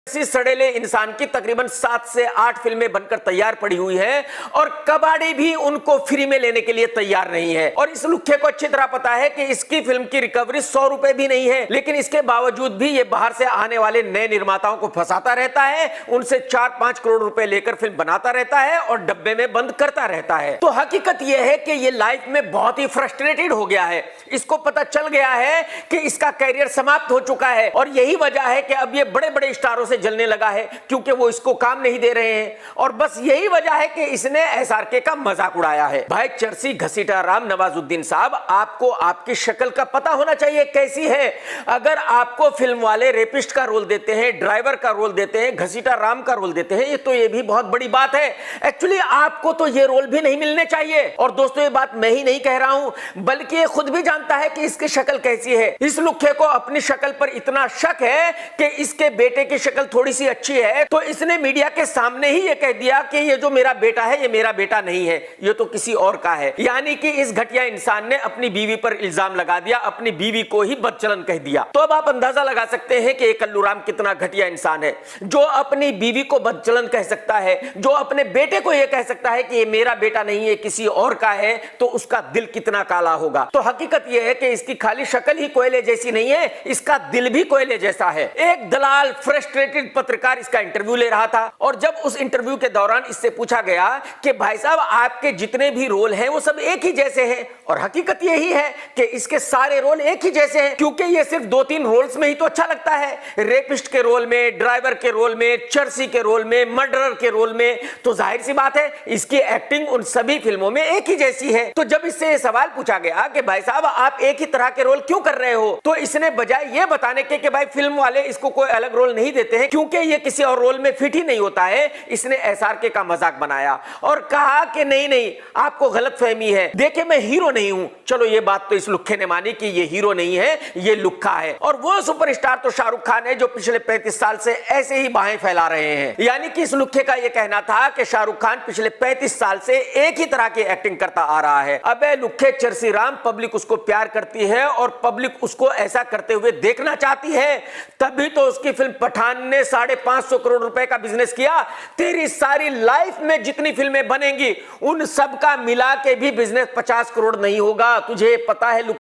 इसी सड़ेले इंसान की तकरीबन 7 से 8 फिल्में बनकर तैयार पड़ी हुई है और कबाड़ी भी उनको फ्री में लेने के लिए तैयार नहीं है। और इस लुखे को अच्छी तरह पता है कि इसकी फिल्म की रिकवरी 100 रुपए भी नहीं है, लेकिन इसके बावजूद भी ये बाहर से आने वाले नए निर्माताओं को फंसाता रहता है, उनसे 4-5 करोड़ रुपए लेकर फिल्म बनाता रहता है और डब्बे में बंद करता रहता है। तो हकीकत यह है कि ये लाइफ में बहुत ही फ्रस्ट्रेटेड हो गया है। इसको पता चल गया है कि इसका कैरियर समाप्त हो चुका है और यही वजह है कि अब ये बड़े बड़े स्टारों से जलने लगा है, क्योंकि वो इसको काम नहीं दे रहे हैं। और बस यही वजह है कि इसने एसआरके का मजाक उड़ाया है। भाई चर्सी घसीटा राम नवाजुद्दीन साहब, आपको आपकी शक्ल का पता होना चाहिए कैसी है। अगर आपको फिल्म वाले रेपिस्ट का रोल देते हैं, ड्राइवर का रोल देते हैं, घसीटा राम का रोल देते हैं, तो ये भी बहुत बड़ी बात है। एक्चुअली आपको तो ये रोल भी नहीं मिलने चाहिए। और दोस्तों, ये बात मैं ही नहीं कह रहा हूं, बल्कि ये खुद भी जानता है कि इसकी शक्ल कैसी है। इस लुखे को अपनी शक्ल पर इतना शक है कि इसके बेटे की शक्ल थोड़ी सी अच्छी है, तो इसने मीडिया के सामने ही ये कह दिया कि ये जो मेरा बेटा है ये मेरा बेटा नहीं है, ये तो किसी और का है। यानी कि इस घटिया इंसान ने अपनी बीवी पर इल्जाम लगा दिया, अपनी बीवी को ही बदचलन कह दिया। तो अब आप अंदाजा लगा सकते हैं कि ये कल्लू राम कितना घटिया इंसान है, जो अपनी बीवी को बदचलन कह सकता है, जो अपने बेटे को यह कह सकता है कि ये मेरा बेटा नहीं है किसी और का है, तो उसका दिल कितना काला होगा। तो हकीकत यह है कि इसकी खाली शक्ल ही कोयले जैसी नहीं है, इसका दिल भी कोयले जैसा है। एक दलाल फ्रस्ट्रेटेड पत्रकार इसका इंटरव्यू ले रहा था और जब उस इंटरव्यू के दौरान इससे पूछा गया कि भाई साहब आपके जितने भी रोल हैं वो सब एक ही जैसे हैं, और हकीकत यही है कि इसके सारे रोल एक ही जैसे हैं, क्योंकि ये सिर्फ 2-3 रोल्स में ही तो अच्छा लगता है। रेपिस्ट के रोल में, ड्राइवर के रोल में, चर्सी के रोल में, मर्डरर के रोल में, तो जाहिर सी बात है इसकी एक्टिंग उन सभी फिल्मों में एक ही जैसी है। तो जब इससे ये सवाल पूछा गया कि भाई साहब आप एक ही तरह के रोल क्यों कर रहे हो, तो इसने बजाय ये बताने के कि भाई फिल्म वाले इसको कोई अलग रोल नहीं देते हैं क्योंकि ये किसी और रोल में फिट ही नहीं होता है, इसने एसआरके का मजाक बनाया और कहा कि नहीं नहीं आपको गलतफहमी है, देखिए मैं हीरो नहीं हूं। चलो ये बात तो इस लुक्खे ने मानी कि ये हीरो नहीं है, ये लुक्खा है। और वो सुपरस्टार तो शाहरुख खान है, जो पिछले 35 साल से ऐसे ही बाहें फैला रहे हैं। यानी कि इस लुक्खे का यह कहना था कि शाहरुख खान पिछले 35 साल से एक ही तरह की एक्टिंग करता आ रहा है। अबे लुक्खे चर्सी राम, पब्लिक उसको प्यार करती है और पब्लिक उसको ऐसा करते हुए देखना चाहती है, तभी तो उसकी फिल्म पठान ने 550 करोड़ रुपए का बिजनेस किया। तेरी सारी लाइफ में जितनी फिल्में बनेंगी उन सब का मिला के भी बिजनेस 50 करोड़ नहीं होगा, तुझे पता है।